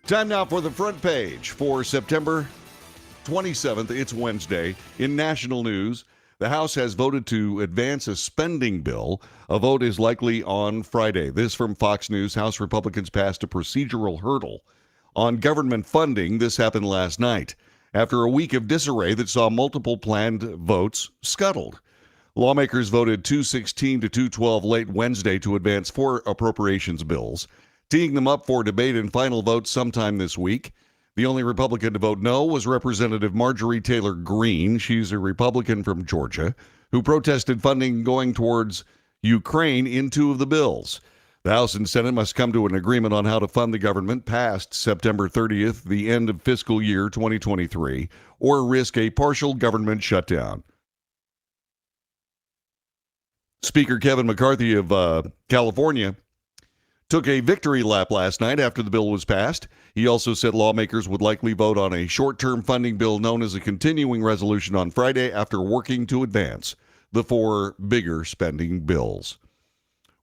Time now for the front page for September 27th. It's Wednesday. In national news, the House has voted to advance a spending bill. A vote is likely on Friday. This from Fox News. House Republicans passed a procedural hurdle on government funding. This happened last night after a week of disarray that saw multiple planned votes scuttled. Lawmakers voted 216 to 212 late Wednesday to advance 4 appropriations bills, teeing them up for debate and final vote sometime this week. The only Republican to vote no was Representative Marjorie Taylor Greene. She's a Republican from Georgia who protested funding going towards Ukraine in 2 of the bills. The House and Senate must come to an agreement on how to fund the government past September 30th, the end of fiscal year 2023, or risk a partial government shutdown. Speaker Kevin McCarthy of California took a victory lap last night after the bill was passed. He also said lawmakers would likely vote on a short-term funding bill known as a continuing resolution on Friday after working to advance the 4 bigger spending bills.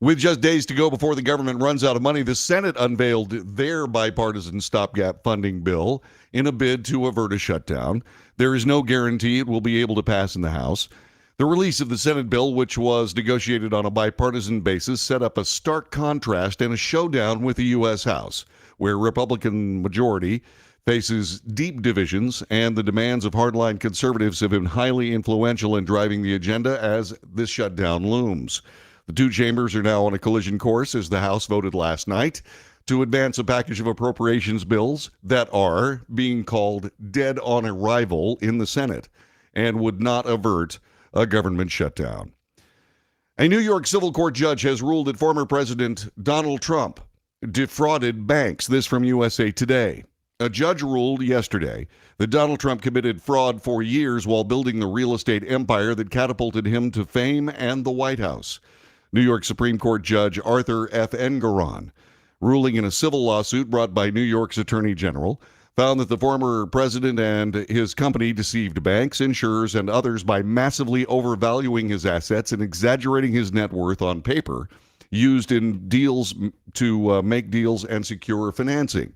With just days to go before the government runs out of money, the Senate unveiled their bipartisan stopgap funding bill in a bid to avert a shutdown. There is no guarantee it will be able to pass in the House. The release of the Senate bill, which was negotiated on a bipartisan basis, set up a stark contrast and a showdown with the U.S. House, where Republican majority faces deep divisions and the demands of hardline conservatives have been highly influential in driving the agenda as this shutdown looms. The 2 chambers are now on a collision course as the House voted last night to advance a package of appropriations bills that are being called dead on arrival in the Senate and would not avert a government shutdown. A New York civil court judge has ruled that former President Donald Trump defrauded banks. This from USA Today. A judge ruled yesterday that Donald Trump committed fraud for years while building the real estate empire that catapulted him to fame and the White House. New York Supreme Court Judge Arthur F. Engoron, ruling in a civil lawsuit brought by New York's Attorney General, found that the former president and his company deceived banks, insurers, and others by massively overvaluing his assets and exaggerating his net worth on paper used in deals to make deals and secure financing.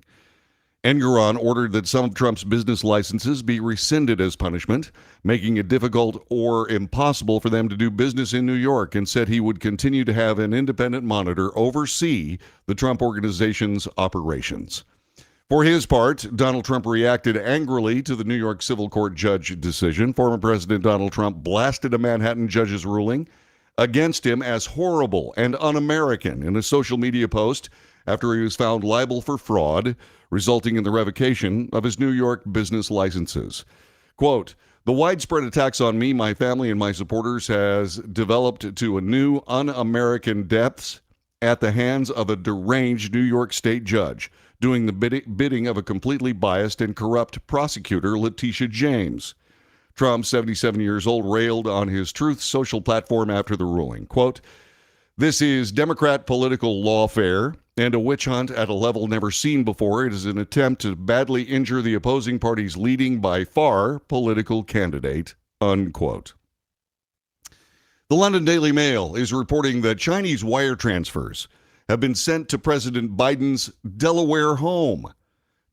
Engoron ordered that some of Trump's business licenses be rescinded as punishment, making it difficult or impossible for them to do business in New York, and said he would continue to have an independent monitor oversee the Trump Organization's operations. For his part, Donald Trump reacted angrily to the New York civil court judge decision. Former President Donald Trump blasted a Manhattan judge's ruling against him as horrible and un-American in a social media post after he was found liable for fraud, resulting in the revocation of his New York business licenses. Quote, "The widespread attacks on me, my family, and my supporters has developed to a new un-American depths at the hands of a deranged New York state judge doing the bidding of a completely biased and corrupt prosecutor, Letitia James." Trump, 77 years old, railed on his Truth Social platform after the ruling. Quote, "This is Democrat political lawfare and a witch hunt at a level never seen before. It is an attempt to badly injure the opposing party's leading by far political candidate," unquote. The London Daily Mail is reporting that Chinese wire transfers have been sent to President Biden's Delaware home.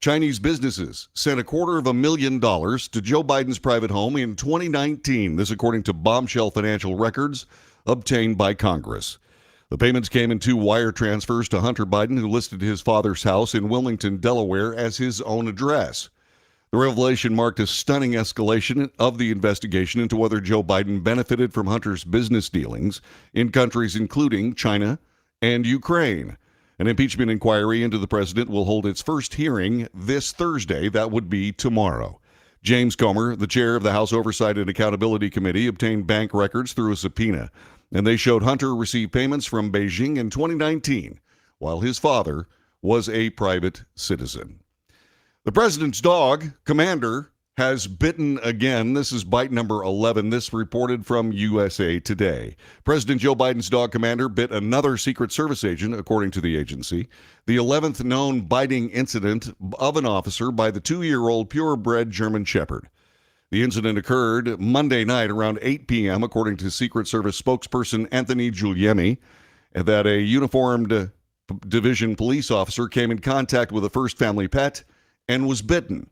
Chinese businesses sent $250,000 to Joe Biden's private home in 2019. This according to bombshell financial records obtained by Congress. The payments came in 2 wire transfers to Hunter Biden, who listed his father's house in Wilmington, Delaware, as his own address. The revelation marked a stunning escalation of the investigation into whether Joe Biden benefited from Hunter's business dealings in countries including China and Ukraine. An impeachment inquiry into the president will hold its first hearing this Thursday. That would be tomorrow. James Comer, the chair of the House Oversight and Accountability Committee, obtained bank records through a subpoena, and they showed Hunter received payments from Beijing in 2019, while his father was a private citizen. The president's dog, Commander, has bitten again. This is bite number 11. This reported from USA Today. President Joe Biden's dog, Commander, bit another Secret Service agent, according to the agency. The 11th known biting incident of an officer by the 2-year-old purebred German Shepherd. The incident occurred Monday night around 8 p.m., according to Secret Service spokesperson Anthony Giuliani, that a uniformed Division police officer came in contact with a first family pet and was bitten.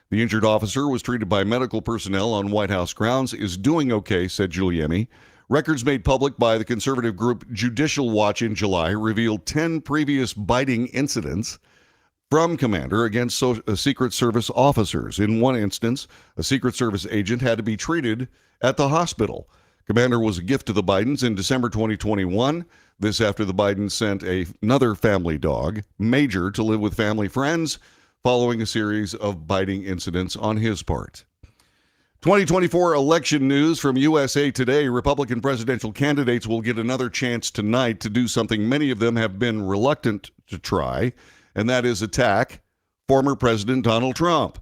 The injured officer was treated by medical personnel on White House grounds, is doing okay, said Giuliani. Records made public by the conservative group Judicial Watch in July revealed 10 previous biting incidents from Commander against Secret Service officers. In one instance, a Secret Service agent had to be treated at the hospital. Commander was a gift to the Bidens in December 2021. This after the Bidens sent another family dog, Major, to live with family friends following a series of biting incidents on his part. 2024 election news from USA Today. Republican presidential candidates will get another chance tonight to do something many of them have been reluctant to try, and that is attack former President Donald Trump.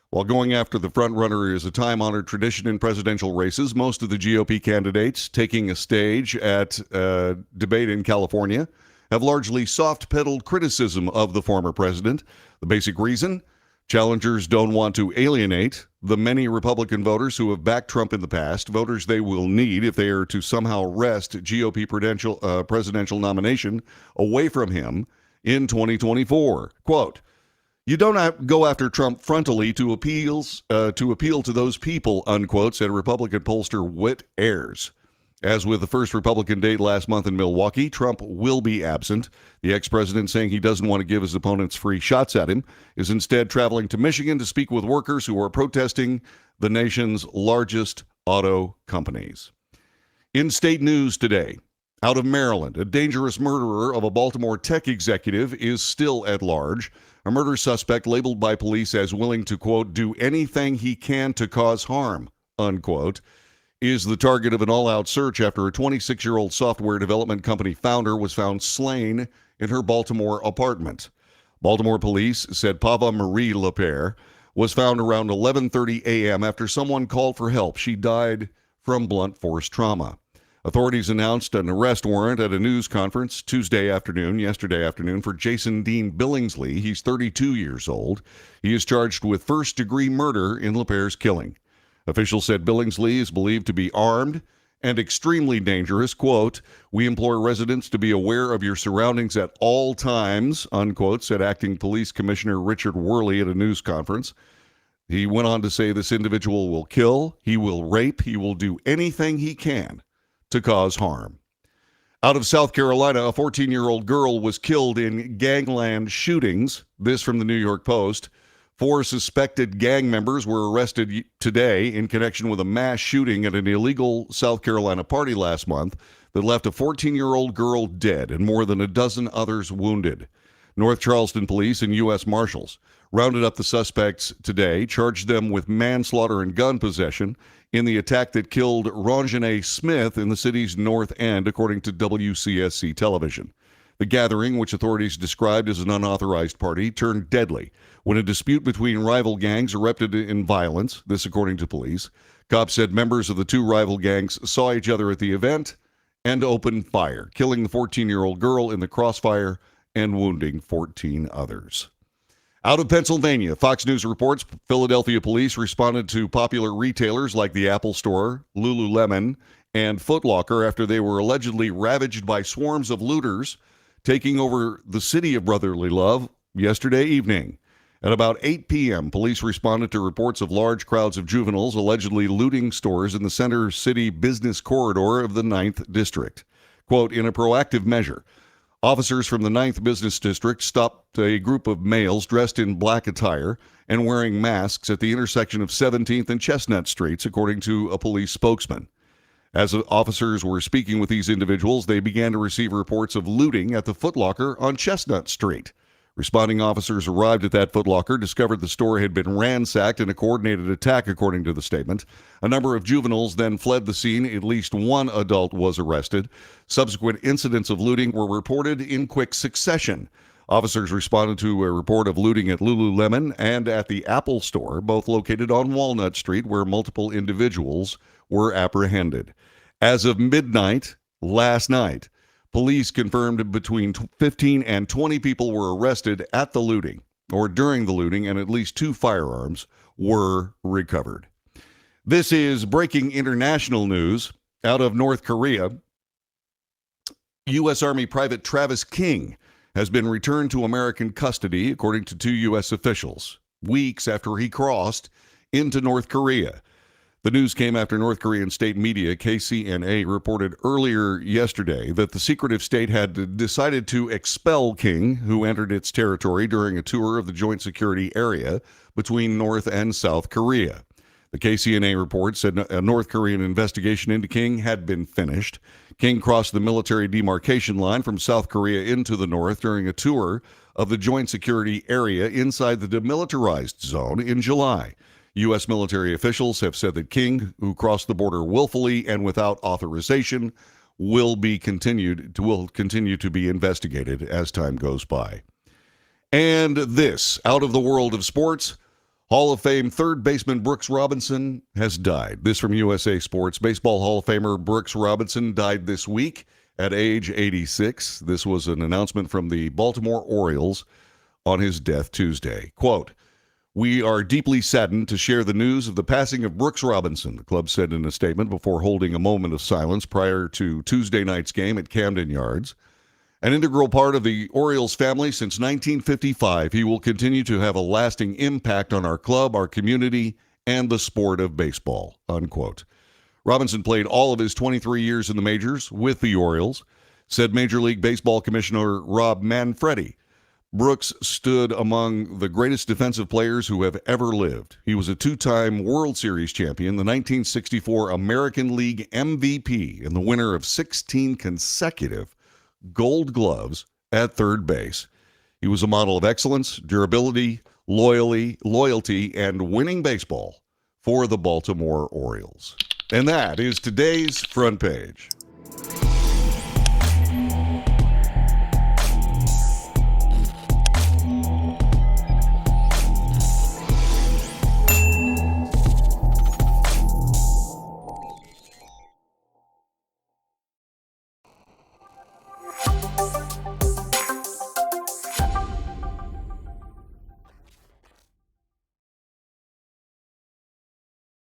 While going after the frontrunner is a time-honored tradition in presidential races, most of the GOP candidates taking a stage at a debate in California have largely soft-pedaled criticism of the former president. The basic reason? Challengers don't want to alienate the many Republican voters who have backed Trump in the past, voters they will need if they are to somehow wrest GOP presidential nomination away from him in 2024. Quote, "You don't go after Trump frontally to appeal to those people," unquote, said Republican pollster Whit Ayers. As with the first Republican date last month in Milwaukee, Trump will be absent. The ex-president, saying he doesn't want to give his opponents free shots at him, is instead traveling to Michigan to speak with workers who are protesting the nation's largest auto companies. In state news today, out of Maryland, a dangerous murderer of a Baltimore tech executive is still at large. A murder suspect labeled by police as willing to, quote, "do anything he can to cause harm," unquote, is the target of an all-out search after a 26-year-old software development company founder was found slain in her Baltimore apartment. Baltimore police said Pava Marie Lepere was found around 11:30 a.m. after someone called for help. She died from blunt force trauma. Authorities announced an arrest warrant at a news conference yesterday afternoon, for Jason Dean Billingsley. He's 32 years old. He is charged with first-degree murder in Lepere's killing. Officials said Billingsley is believed to be armed and extremely dangerous. Quote, "We implore residents to be aware of your surroundings at all times," unquote, said Acting Police Commissioner Richard Worley at a news conference. He went on to say this individual will kill, he will rape, he will do anything he can to cause harm. Out of South Carolina, a 14-year-old girl was killed in gangland shootings. This from the New York Post. 4 suspected gang members were arrested today in connection with a mass shooting at an illegal South Carolina party last month that left a 14-year-old girl dead and more than a dozen others wounded. North Charleston police and U.S. Marshals rounded up the suspects today, charged them with manslaughter and gun possession in the attack that killed Ronjanae Smith in the city's north end, according to WCSC television. The gathering, which authorities described as an unauthorized party, turned deadly when a dispute between rival gangs erupted in violence, this according to police. Cops said members of the 2 rival gangs saw each other at the event and opened fire, killing the 14-year-old girl in the crossfire and wounding 14 others. Out of Pennsylvania, Fox News reports Philadelphia police responded to popular retailers like the Apple Store, Lululemon, and Foot Locker after they were allegedly ravaged by swarms of looters taking over the city of brotherly love yesterday evening. At about 8 p.m., police responded to reports of large crowds of juveniles allegedly looting stores in the center city business corridor of the 9th District. Quote, "In a proactive measure, officers from the 9th Business District stopped a group of males dressed in black attire and wearing masks at the intersection of 17th and Chestnut Streets, according to a police spokesman. As officers were speaking with these individuals, they began to receive reports of looting at the Foot Locker on Chestnut Street. Responding officers arrived at that Foot Locker, discovered the store had been ransacked in a coordinated attack, according to the statement. A number of juveniles then fled the scene. At least 1 adult was arrested. Subsequent incidents of looting were reported in quick succession. Officers responded to a report of looting at Lululemon and at the Apple Store, both located on Walnut Street, where multiple individuals were apprehended. As of midnight last night, police confirmed between 15 and 20 people were arrested at the looting or during the looting, and at least 2 firearms were recovered. This is breaking international news out of North Korea. U.S. Army Private Travis King has been returned to American custody, according to 2 U.S. officials, weeks after he crossed into North Korea. The news came after North Korean state media, KCNA, reported earlier yesterday that the secretive state had decided to expel King, who entered its territory during a tour of the joint security area between North and South Korea. The KCNA report said a North Korean investigation into King had been finished. King crossed the military demarcation line from South Korea into the North during a tour of the joint security area inside the demilitarized zone in July. U.S. military officials have said that King, who crossed the border willfully and without authorization, will continue to be investigated as time goes by. And this, out of the world of sports, Hall of Fame third baseman Brooks Robinson has died. This from USA Sports. Baseball Hall of Famer Brooks Robinson died this week at age 86. This was an announcement from the Baltimore Orioles on his death Tuesday. Quote, "We are deeply saddened to share the news of the passing of Brooks Robinson," the club said in a statement before holding a moment of silence prior to Tuesday night's game at Camden Yards. An integral part of the Orioles family since 1955, he will continue to have a lasting impact on our club, our community, and the sport of baseball, unquote. Robinson played all of his 23 years in the majors with the Orioles, said Major League Baseball Commissioner Rob Manfredi. Brooks stood among the greatest defensive players who have ever lived. He was a two-time World Series champion, the 1964 American League MVP, and the winner of 16 consecutive Gold Gloves at third base. He was a model of excellence, durability, loyalty, and winning baseball for the Baltimore Orioles. And that is today's front page.